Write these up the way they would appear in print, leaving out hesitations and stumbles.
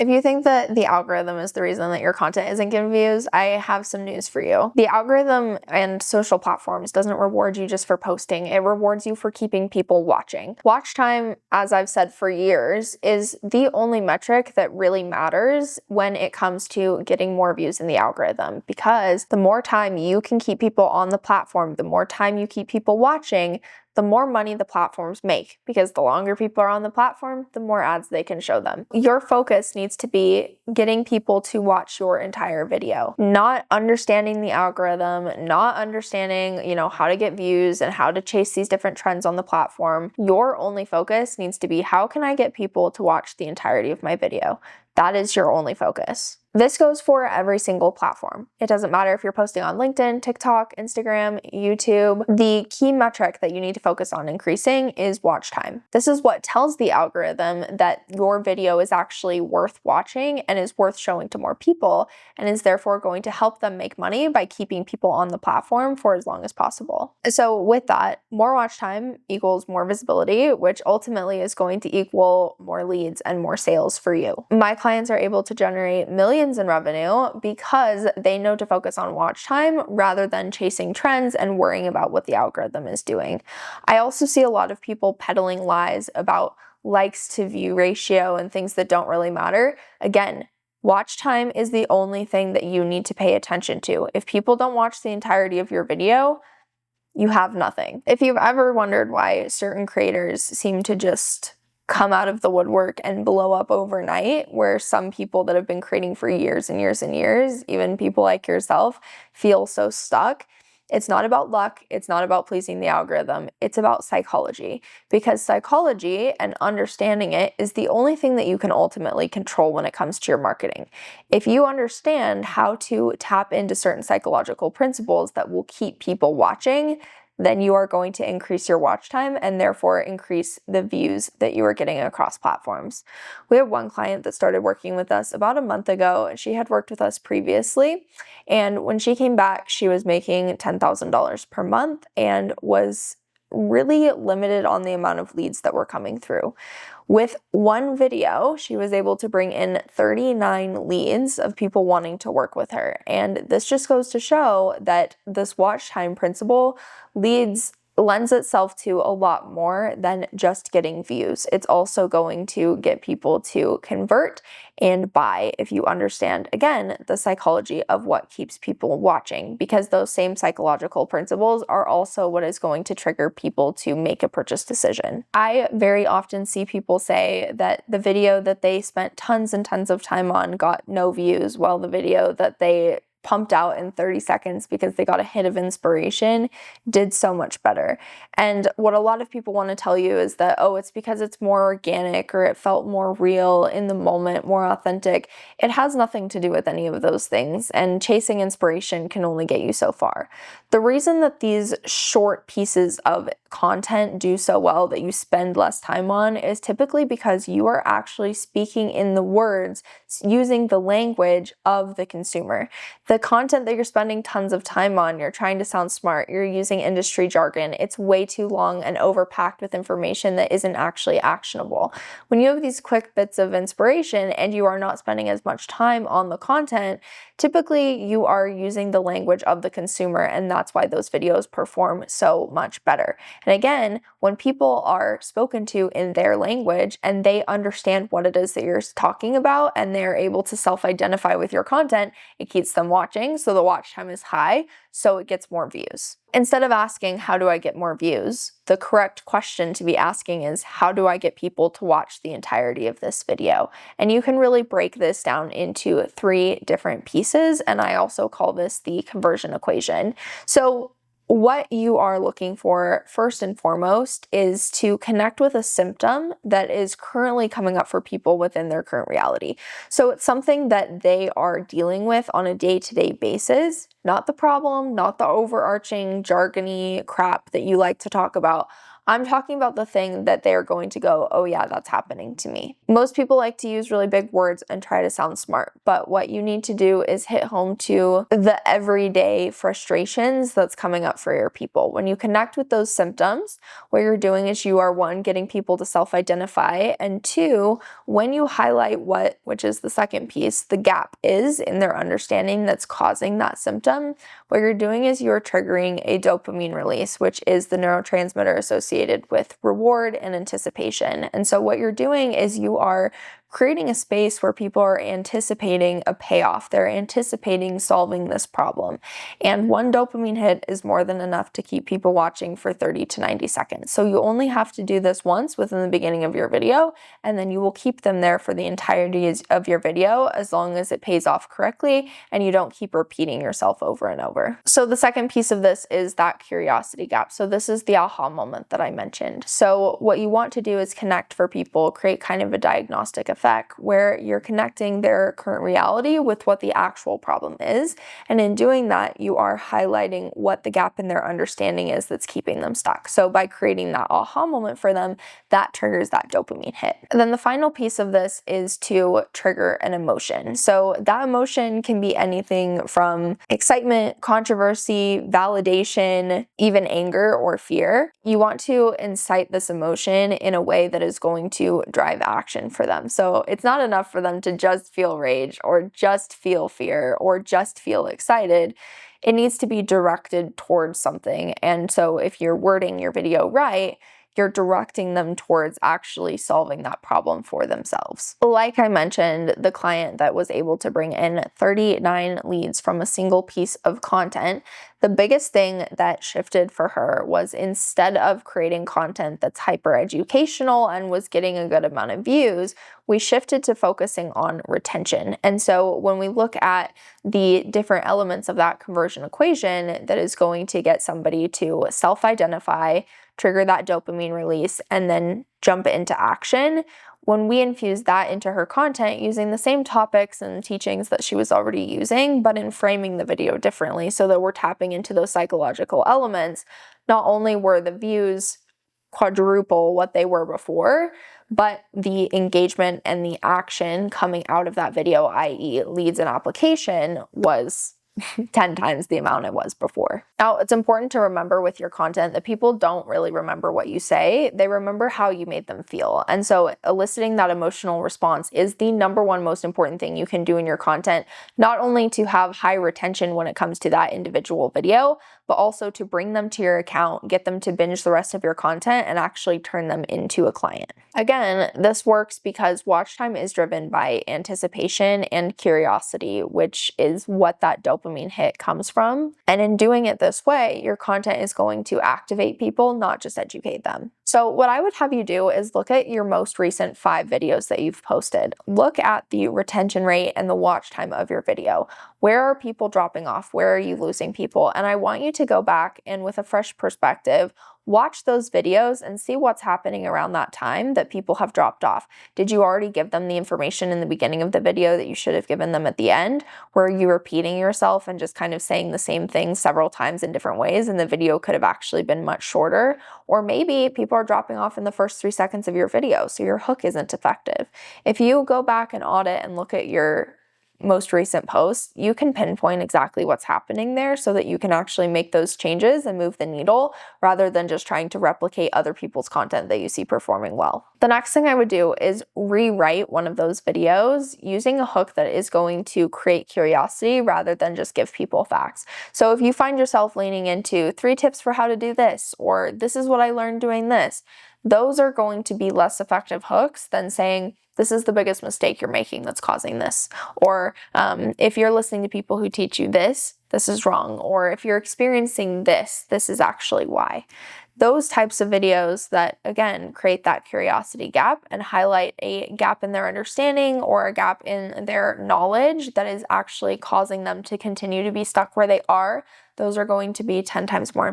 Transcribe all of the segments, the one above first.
If you think that the algorithm is the reason that your content isn't getting views, I have some news for you. The algorithm and social platforms doesn't reward you just for posting, it rewards you for keeping people watching. Watch time, as I've said for years, is the only metric that really matters when it comes to getting more views in the algorithm, because the more time you can keep people on the platform, the more time you keep people watching, the more money the platforms make, because the longer people are on the platform, the more ads they can show them. Your focus needs to be getting people to watch your entire video, not understanding the algorithm, not understanding, how to get views and how to chase these different trends on the platform. Your only focus needs to be, how can I get people to watch the entirety of my video? That is your only focus. This goes for every single platform. It doesn't matter if you're posting on LinkedIn, TikTok, Instagram, YouTube. The key metric that you need to focus on increasing is watch time. This is what tells the algorithm that your video is actually worth watching and is worth showing to more people, and is therefore going to help them make money by keeping people on the platform for as long as possible. So with that, more watch time equals more visibility, which ultimately is going to equal more leads and more sales for you. My clients are able to generate millions in revenue because they know to focus on watch time rather than chasing trends and worrying about what the algorithm is doing. I also see a lot of people peddling lies about likes to view ratio and things that don't really matter. Again, watch time is the only thing that you need to pay attention to. If people don't watch the entirety of your video, you have nothing. If you've ever wondered why certain creators seem to just come out of the woodwork and blow up overnight, where some people that have been creating for years and years and years, even people like yourself, feel so stuck, it's not about luck, it's not about pleasing the algorithm, it's about psychology. Because psychology and understanding it is the only thing that you can ultimately control when it comes to your marketing. If you understand how to tap into certain psychological principles that will keep people watching, then you are going to increase your watch time and therefore increase the views that you are getting across platforms. We have one client that started working with us about a month ago. She had worked with us previously, and when she came back, she was making $10,000 per month and was really limited on the amount of leads that were coming through. With one video, she was able to bring in 39 leads of people wanting to work with her. And this just goes to show that this watch time principle lends itself to a lot more than just getting views. It's also going to get people to convert and buy if you understand, again, the psychology of what keeps people watching, because those same psychological principles are also what is going to trigger people to make a purchase decision. I very often see people say that the video that they spent tons and tons of time on got no views, while the video that they pumped out in 30 seconds because they got a hit of inspiration did so much better. And what a lot of people want to tell you is that, oh, it's because it's more organic or it felt more real in the moment, more authentic. It has nothing to do with any of those things, and chasing inspiration can only get you so far. The reason that these short pieces of content do so well that you spend less time on is typically because you are actually speaking in the words, using the language of the consumer. The content that you're spending tons of time on, you're trying to sound smart, you're using industry jargon, it's way too long and overpacked with information that isn't actually actionable. When you have these quick bits of inspiration and you are not spending as much time on the content, typically you are using the language of the consumer, and that's why those videos perform so much better. And again, when people are spoken to in their language and they understand what it is that you're talking about and they're able to self-identify with your content, it keeps them watching, so the watch time is high, so it gets more views. Instead of asking, how do I get more views? The correct question to be asking is, how do I get people to watch the entirety of this video? And you can really break this down into 3 different pieces, and I also call this the conversion equation. So what you are looking for first and foremost is to connect with a symptom that is currently coming up for people within their current reality. So it's something that they are dealing with on a day-to-day basis, not the problem, not the overarching jargony crap that you like to talk about. I'm talking about the thing that they're going to go, oh yeah, that's happening to me. Most people like to use really big words and try to sound smart, but what you need to do is hit home to the everyday frustrations that's coming up for your people. When you connect with those symptoms, what you're doing is you are, one, getting people to self-identify, and two, when you highlight which is the second piece, the gap is in their understanding that's causing that symptom, what you're doing is you're triggering a dopamine release, which is the neurotransmitter associated with reward and anticipation. And so what you're doing is you are creating a space where people are anticipating a payoff. They're anticipating solving this problem. And one dopamine hit is more than enough to keep people watching for 30 to 90 seconds. So you only have to do this once within the beginning of your video, and then you will keep them there for the entirety of your video as long as it pays off correctly and you don't keep repeating yourself over and over. So the second piece of this is that curiosity gap. So this is the aha moment that I mentioned. So what you want to do is connect for people, create kind of a diagnostic effect where you're connecting their current reality with what the actual problem is. And in doing that, you are highlighting what the gap in their understanding is that's keeping them stuck. So by creating that aha moment for them, that triggers that dopamine hit. And then the final piece of this is to trigger an emotion. So that emotion can be anything from excitement, controversy, validation, even anger or fear. You want to incite this emotion in a way that is going to drive action for them. So it's not enough for them to just feel rage or just feel fear or just feel excited. It needs to be directed towards something. And so if you're wording your video right, you're directing them towards actually solving that problem for themselves. Like I mentioned, the client that was able to bring in 39 leads from a single piece of content, the biggest thing that shifted for her was, instead of creating content that's hyper educational and was getting a good amount of views, we shifted to focusing on retention. And so when we look at the different elements of that conversion equation that is going to get somebody to self-identify, trigger that dopamine release, and then jump into action, when we infuse that into her content using the same topics and teachings that she was already using, but in framing the video differently so that we're tapping into those psychological elements, not only were the views quadruple what they were before, but the engagement and the action coming out of that video, i.e. leads and application, was 10 times the amount it was before. Now, it's important to remember with your content that people don't really remember what you say, they remember how you made them feel. And so eliciting that emotional response is the number one most important thing you can do in your content, not only to have high retention when it comes to that individual video, but also to bring them to your account, get them to binge the rest of your content, and actually turn them into a client. Again, this works because watch time is driven by anticipation and curiosity, which is what that dopamine hit comes from. And in doing it this way, your content is going to activate people, not just educate them. So what I would have you do is look at your most recent 5 videos that you've posted. Look at the retention rate and the watch time of your video. Where are people dropping off? Where are you losing people? And I want you to go back and, with a fresh perspective, watch those videos and see what's happening around that time that people have dropped off. Did you already give them the information in the beginning of the video that you should have given them at the end? Were you repeating yourself and just kind of saying the same thing several times in different ways, and the video could have actually been much shorter? Or maybe people are dropping off in the first 3 seconds of your video, so your hook isn't effective. If you go back and audit and look at your most recent posts, you can pinpoint exactly what's happening there so that you can actually make those changes and move the needle rather than just trying to replicate other people's content that you see performing well. The next thing I would do is rewrite one of those videos using a hook that is going to create curiosity rather than just give people facts. So if you find yourself leaning into 3 tips for how to do this, or this is what I learned doing this, those are going to be less effective hooks than saying, this is the biggest mistake you're making that's causing this. Or if you're listening to people who teach you this, this is wrong. Or if you're experiencing this, this is actually why. Those types of videos that, again, create that curiosity gap and highlight a gap in their understanding or a gap in their knowledge that is actually causing them to continue to be stuck where they are, those are going to be 10 times more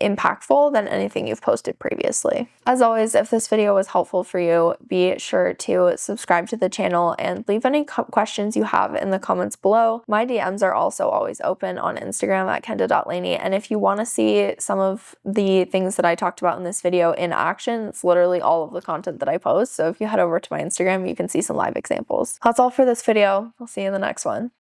impactful than anything you've posted previously. As always, if this video was helpful for you, be sure to subscribe to the channel and leave any questions you have in the comments below. My DMs are also always open on Instagram at kenda.laney, and if you want to see some of the things that I talked about in this video in action, it's literally all of the content that I post, so if you head over to my Instagram, you can see some live examples. That's all for this video. I'll see you in the next one.